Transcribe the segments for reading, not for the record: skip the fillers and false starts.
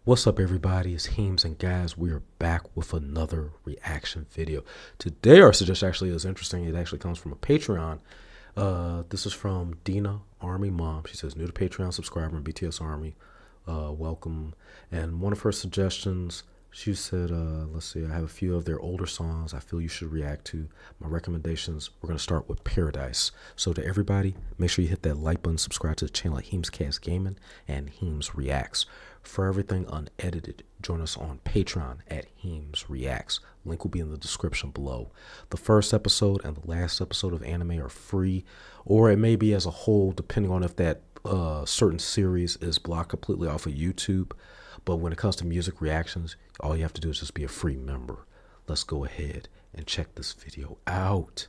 What's up, everybody? It's Heems, and guys, we are back with another reaction video. Today our suggestion actually is interesting. It actually comes from a Patreon. This is from Dina Army Mom. She says, new to Patreon subscriber and BTS Army, welcome. And one of her suggestions, she said, let's see, I have a few of their older songs I feel you should react to. My recommendations, we're going to start with Paradise. So to everybody, make sure you hit that like button, subscribe to the channel at HeemzCast Gaming and HeemzReacts. For everything unedited, join us on Patreon at HeemzReacts. Link will be in the description below. The first episode and the last episode of anime are free, or it may be as a whole, depending on if that certain series is blocked completely off of YouTube. But when it comes to music reactions, all you have to do is just be a free member. Let's go ahead and check this video out.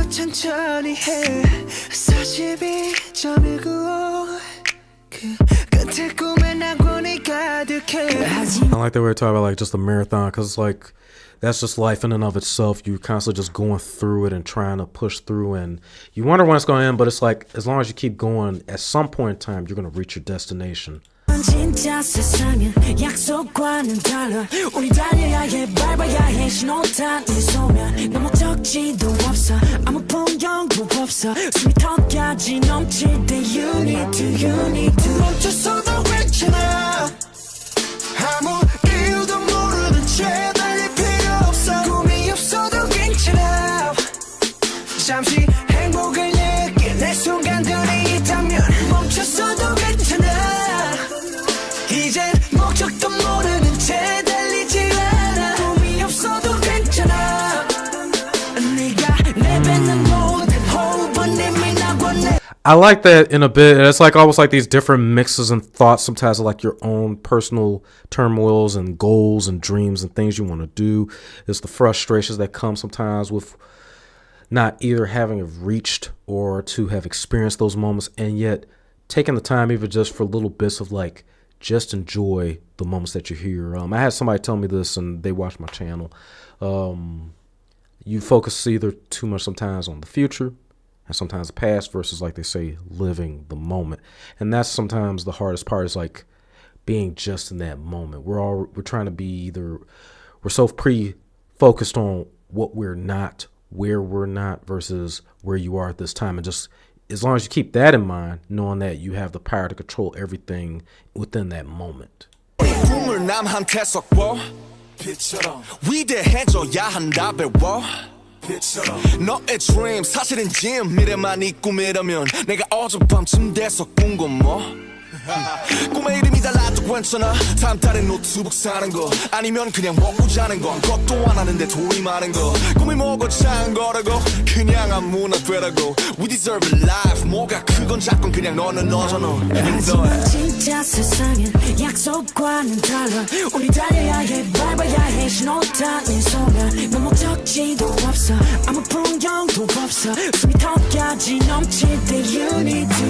천천히 해 42.195 그 끝에 꿈에 낙원이 가득해. I like that we were talking about like just a marathon, because it's like that's just life in and of itself. You constantly just going through it and trying to push through, and you wonder when it's going to end, but it's like as long as you keep going, at some point in time you're going to reach your destination. 진짜 세상은 약속과는 달라 우리 달려야 해 밟아야 해 신호탄 내 소면 너무 적지도 없어 아무 풍경도 없어 숨이 턱까지 넘칠 때 you need to 멈춰서도 괜찮아 아무 이유도 모르는 채 달릴 필요 없어 꿈이 없어도 괜찮아 잠시 행복을 느낄 내 순간들이 있다면 멈춰서도 괜찮아 이젠 목적도 모르는 채 달리지 않아 꿈이 없어도 괜찮아 네가 내뱉는 모든 호흡은 이미 나고 내 I like that in a bit. It's like almost like these different mixes and thoughts sometimes of like your own personal turmoils and goals and dreams and things you want to do. It's the frustrations that come sometimes with not either having reached or to have experienced those moments, and yet taking the time even just for little bits of like just enjoy the moments that you hear. I had somebody tell me this, and they watch my channel. You focus either too much sometimes on the future and sometimes the past versus, like they say, living the moment. And that's sometimes the hardest part, is like being just in that moment. We're trying to be either, we're so pre-focused on what we're not, where we're not, versus where you are at this time. And just as long as you keep that in mind, knowing that you have the power to control everything within that moment. 꿈을 남한테 섞어 위대해져야 한다 배워 너의 dream 사실은 짐 미래만 이 꿈이라면 내가 어젯밤쯤 돼서 꾼 건 뭐 꿈의 이름이 달라도 괜찮아 다음 달에 노트북 사는 거 아니면 그냥 먹고 자는 거 아무것도 안 하는데 돈이 많은 거 꿈이 뭐고 작은 거라고 그냥 아무나 되라고 We deserve a life 뭐가 크건 작건 그냥 너는 너잖아 하지만 진짜 세상은 약속과는 달라 우리 달려야 해 밟아야 해 신호탄 내 소면 너무 적지도 없어 아무 풍경도 없어 숨이 턱까지 넘칠 때 you need to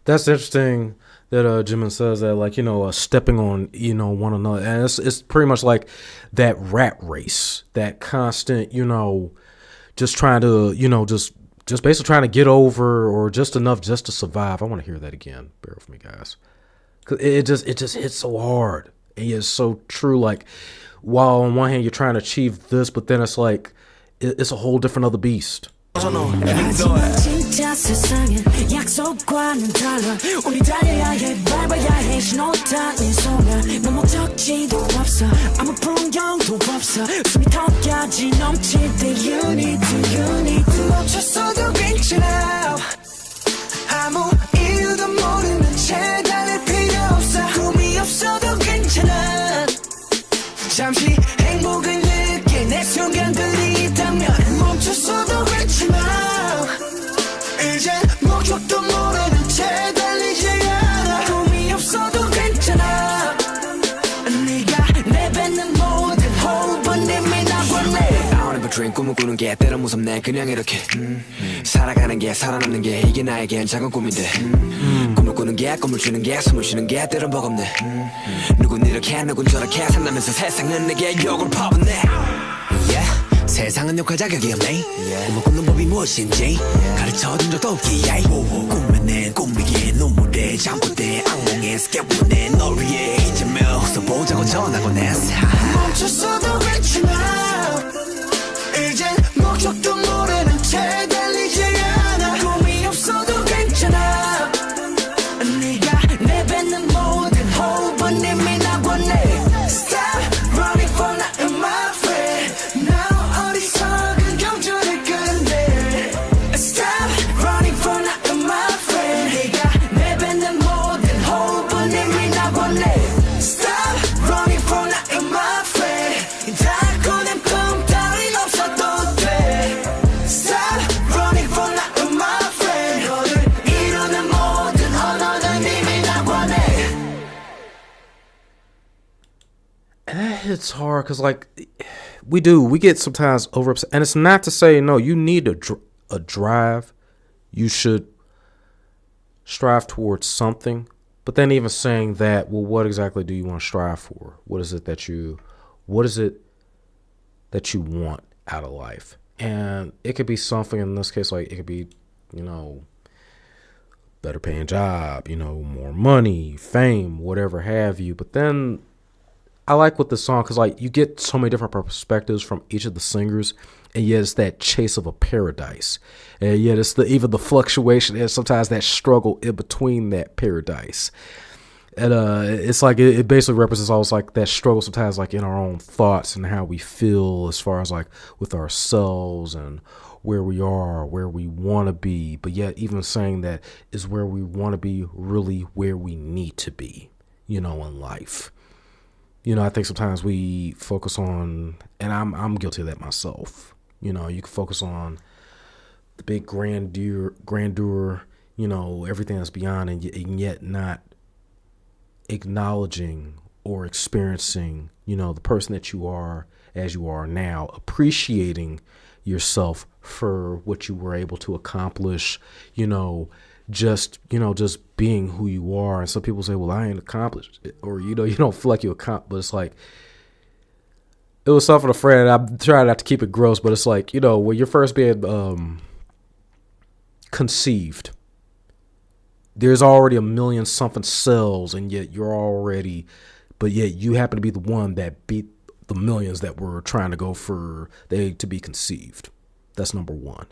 That's interesting that Jimin says that, like, you know, stepping on, you know, one another. And it's pretty much like that rat race, that constant, you know, just trying to, you know, just basically trying to get over, or just enough just to survive. I want to hear that again. Bear with me, guys. 'Cause it just hits so hard. And it's so true. Like, while on one hand you're trying to achieve this, but then it's like, it's a whole different other beast. 하지만 진짜 세상은 약속과는 달라 우리 달려야 해 밟아야 해 신호탄 내 소면 너무 적지도 없어 아무 풍경도 없어 숨이 턱까지 넘칠 때 you need to 멈췄어도 괜찮아 아무 이유도 모르는 채 달릴 필요 없어 꿈이 없어도 괜찮아 잠시 행복을 느낄 내 순간들이 있다면 멈췄어도 괜찮아 이젠 목적도 모르는 채 달리지 않아 꿈이 없어도 괜찮아 네가 내뱉는 모든 호흡은 이미 나고 내 I only dream 꿈을 꾸는 게 때론 무섭네 그냥 이렇게 살아가는 게 살아남는 게 이게 나에겐 작은 꿈인데 꿈을 꾸는 게 꿈을 주는 게 숨을 쉬는 게 때론 버겁네 누군 이렇게 누군 저렇게 산다면서 세상은 내게 욕을 퍼붓네 yeah. 세상은 욕할 자격이 없네 꿈을 꾸는 법이 무엇인지 가르쳐준 적도 없기에 꿈은 내 꿈이기에 눈물에 잠꼬대 악몽에서 깨우네 널 위해 이제며 웃어보자고 전하곤 했어 멈췄어도 괜찮아 이젠 목적도 모르는 채 달리지 않아 꿈이 없어도 괜찮아 네가 내뱉는 모든 호흡은 이미 나왔네 Stop running for nothing my friend Now 어리석은 경주를 끄는데 Stop running for nothing my friend 네가 내뱉는 모든 호흡은 이미 나왔네 Stop running for nothing my friend 달고는 꿈 따윈 없어도 돼 Stop running for nothing my friend 너를 이루는 모든 언어는 이미 나관해. And that hits hard because, like, we get sometimes over upset. And it's not to say, no, you need a drive. You should strive towards something. But then even saying that, well, what exactly do you want to strive for? What is it that you want out of life? And it could be something, in this case, like it could be, better paying job, more money, fame, whatever have you. But then I like with the song because, like, you get so many different perspectives from each of the singers, and yet it's that chase of a paradise, and yet it's even the fluctuation and sometimes that struggle in between that paradise. And it's like it basically represents almost like that struggle sometimes, like in our own thoughts and how we feel as far as like with ourselves and where we are, where we want to be, but yet even saying that is where we want to be really where we need to be, in life. I think sometimes we focus on, and I'm guilty of that myself. You can focus on the big grandeur, everything that's beyond, and yet not acknowledging or experiencing, the person that you are as you are now, appreciating yourself for what you were able to accomplish, just being who you are. And some people say, well, I ain't accomplished it, or you don't feel like you accomplished, but it's like, it was something a friend, I'm trying not to keep it gross, but it's like, when you're first being conceived, there's already a million something cells, and yet you happen to be the one that beat the millions that were trying to go for they to be conceived. That's number one.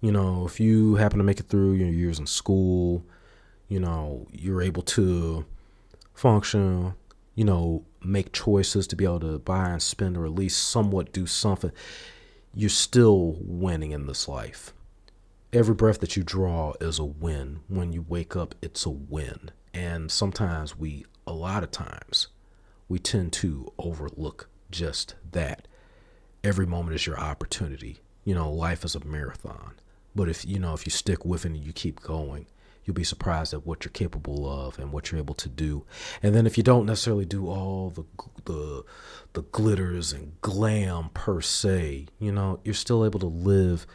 If you happen to make it through your years in school, you're able to function, make choices to be able to buy and spend, or at least somewhat do something, you're still winning in this life. Every breath that you draw is a win. When you wake up, it's a win. And sometimes a lot of times, we tend to overlook just that. Every moment is your opportunity. Life is a marathon. But if you stick with it and you keep going, you'll be surprised at what you're capable of and what you're able to do. And then if you don't necessarily do all the glitters and glam per se, you're still able to live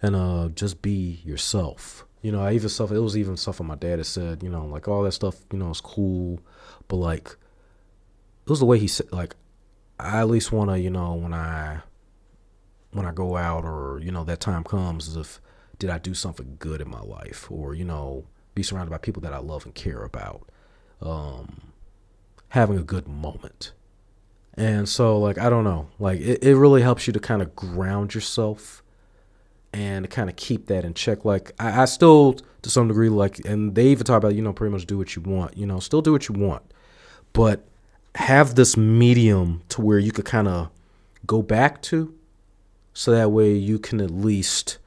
and just be yourself. It was even stuff my dad had said, like all that stuff, is cool, but like it was the way he said, like, I at least want to, when I go out, or that time comes, as if did I do something good in my life, or be surrounded by people that I love and care about, having a good moment. And so, like, I don't know, like it really helps you to kind of ground yourself and kind of keep that in check. Like I still, to some degree, like, and they even talk about, pretty much do what you want, still do what you want, but have this medium to where you could kind of go back to, so that way you can at least,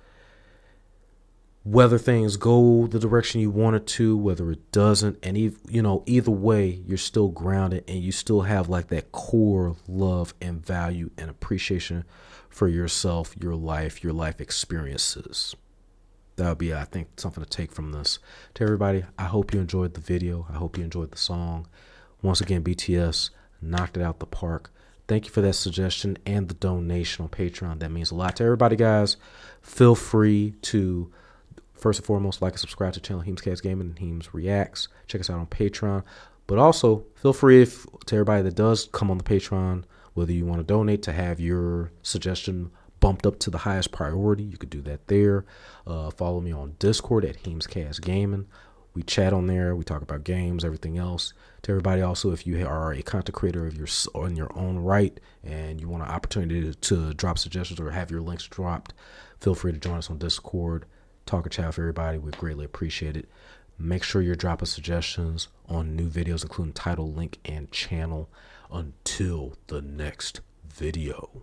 whether things go the direction you want it to, whether it doesn't, and either way, you're still grounded and you still have like that core love and value and appreciation for yourself, your life experiences. That would be, I think, something to take from this. To everybody, I hope you enjoyed the video. I hope you enjoyed the song. Once again, BTS knocked it out the park. Thank you for that suggestion and the donation on Patreon. That means a lot to everybody, guys. Feel free to first and foremost, like and subscribe to the channel HeemzCast Gaming and HeemzReacts. Check us out on Patreon. But also, feel free to everybody that does come on the Patreon, whether you want to donate to have your suggestion bumped up to the highest priority, you could do that there. Follow me on Discord at HeemzCast Gaming. We chat on there. We talk about games, everything else. To everybody also, if you are a content creator in your own right and you want an opportunity to drop suggestions or have your links dropped, feel free to join us on Discord. Talk and chat with everybody. We greatly appreciate it. Make sure you're dropping suggestions on new videos, including title, link, and channel. Until the next video.